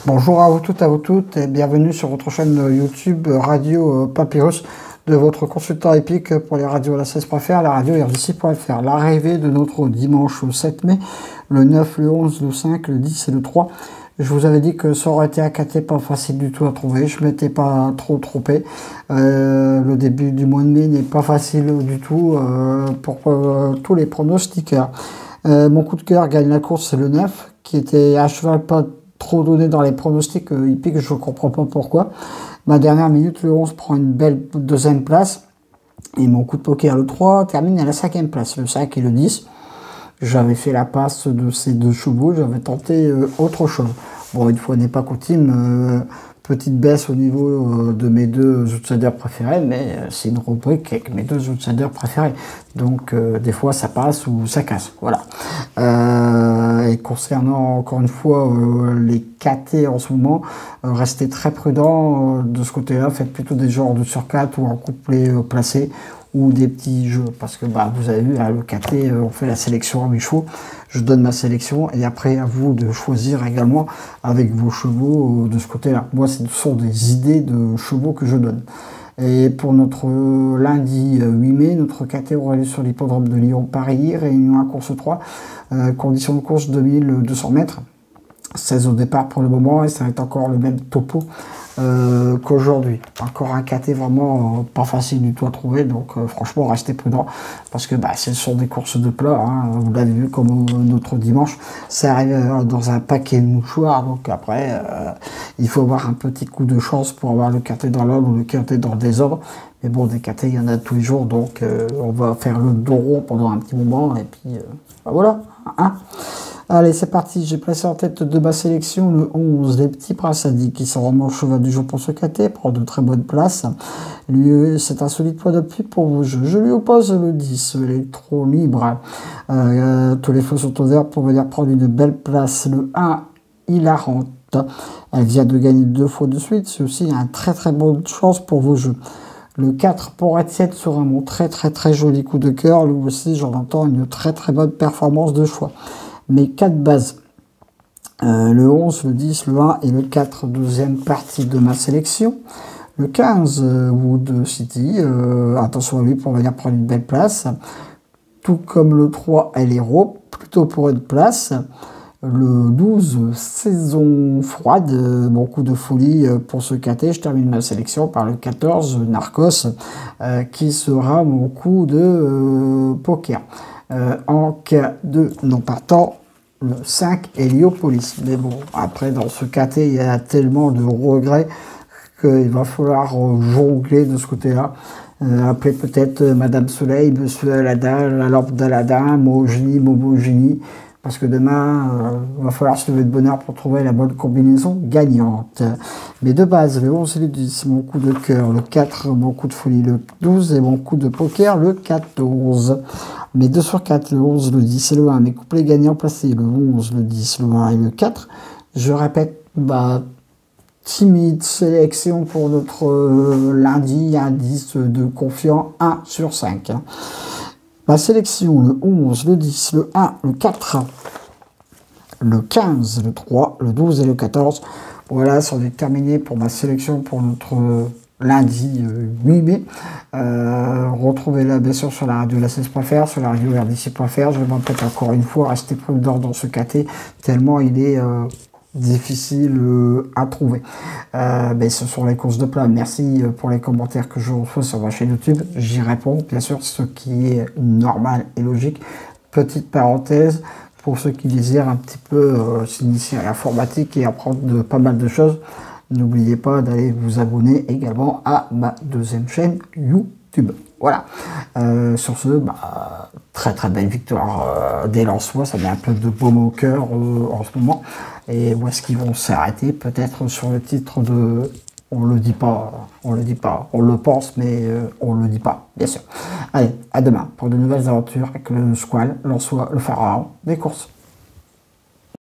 Bonjour à vous toutes, à vous toutes, et bienvenue sur votre chaîne YouTube Radio Papyrus de votre consultant épique pour les radios la 16.fr, la radio RDC.fr. L'arrivée de notre dimanche 7 mai, le 9, le 11, le 5, le 10 et le 3. Je vous avais dit que ça aurait été un KT pas facile du tout à trouver, je m'étais pas trop trompé. Le début du mois de mai n'est pas facile du tout pour tous les pronostiqueurs. Mon coup de cœur gagne la course, c'est le 9, qui était à cheval pas trop donné dans les pronostics hippiques, je comprends pas pourquoi. Ma dernière minute, le 11 prend une belle deuxième place. Et mon coup de poker, le 3, termine à la 5e place. Le 5 et le 10, j'avais fait la passe de ces deux chevaux, j'avais tenté autre chose. Bon, une fois n'est pas coutume, petite baisse au niveau de mes deux outsiders préférés, mais c'est une rubrique avec mes deux outsiders préférés. Donc, des fois, ça passe ou ça casse. Voilà. Et concernant, encore une fois, les KT en ce moment, restez très prudent de ce côté-là. Faites plutôt des genres de sur 4 ou en couplet placé ou des petits jeux. Parce que vous avez vu, le KT, on fait la sélection à 8 chevaux. Je donne ma sélection et après, à vous de choisir également avec vos chevaux de ce côté-là. Moi, ce sont des idées de chevaux que je donne. Et pour notre lundi 8 mai, notre KT aura lieu sur l'hippodrome de Lyon-Paris, réunion à course 3, condition de course 2200 mètres, 16 au départ pour le moment, et ça va être encore le même topo qu'aujourd'hui. Encore un KT vraiment pas facile du tout à trouver, donc franchement restez prudent, parce que ce sont des courses de plat, hein, vous l'avez vu comme notre dimanche, ça arrive dans un paquet de mouchoirs, donc après il faut avoir un petit coup de chance pour avoir le KT dans l'ordre ou le KT dans le désordre. Mais bon, des KT, il y en a tous les jours, donc on va faire le dos rond pendant un petit moment, et puis voilà, hein. Allez, c'est parti, j'ai placé en tête de ma sélection le 11, les petits Prassadi, qui sont vraiment cheval du jour pour ce KT, prend de très bonnes places. Lui, c'est un solide point d'appui pour vos jeux. Je lui oppose le 10, l'électro libre. Tous les feux sont ouverts pour venir prendre une belle place. Le 1, hilarante. Elle vient de gagner 2 fois de suite, c'est aussi un très bonne chance pour vos jeux. Le 4 pour Etienne sera mon très joli coup de cœur. Lui aussi, j'en entends une très bonne performance de choix. Mes 4 bases, le 11, le 10, le 1 et le 4, deuxième partie de ma sélection. Le 15, Wood City, attention à lui pour venir prendre une belle place. Tout comme le 3, El Hero, plutôt pour une place. Le 12, Saison Froide, mon coup de folie pour ce KT. Je termine ma sélection par le 14, Narcos, qui sera mon coup de poker. En cas de non partant, le 5, Héliopolis. Mais bon, après, dans ce KT, il y a tellement de regrets qu'il va falloir jongler de ce côté-là. Appeler peut-être Madame Soleil, Monsieur Aladdin, la lampe d'Aladin, Momo Génie, parce que demain, il va falloir se lever de bonne heure pour trouver la bonne combinaison gagnante. Mais de base, le 11 et le 10, mon coup de cœur, le 4, mon coup de folie, le 12 et mon coup de poker, le 14. Mes 2 sur 4, le 11, le 10 et le 1, mes couplets gagnants placés, le 11, le 10, le 1 et le 4. Je répète, timide sélection pour notre lundi, indice de confiant 1 sur 5. Ma sélection, le 11, le 10, le 1, le 4, le 15, le 3, le 12 et le 14. Voilà, c'en est terminé pour ma sélection pour notre lundi 8 mai. Retrouvez-la bien sûr sur la radio la 16.fr, sur la radio RDC.fr. Je vais peut-être encore une fois rester prudent dans ce KT, tellement il est difficile à trouver. Mais ce sont les courses de plat. Merci pour les commentaires que je reçois sur ma chaîne YouTube. J'y réponds, bien sûr, ce qui est normal et logique. Petite parenthèse, pour ceux qui désirent un petit peu s'initier à l'informatique et apprendre pas mal de choses, n'oubliez pas d'aller vous abonner également à ma deuxième chaîne YouTube. Voilà. Sur ce, très belle victoire des Lensois. Ça met un peu de baume au cœur en ce moment. Et où est-ce qu'ils vont s'arrêter? Peut-être sur le titre de... On le dit pas, on le pense, mais on le dit pas, bien sûr. Allez, à demain pour de nouvelles aventures avec le Squal, Lensois, le pharaon des courses.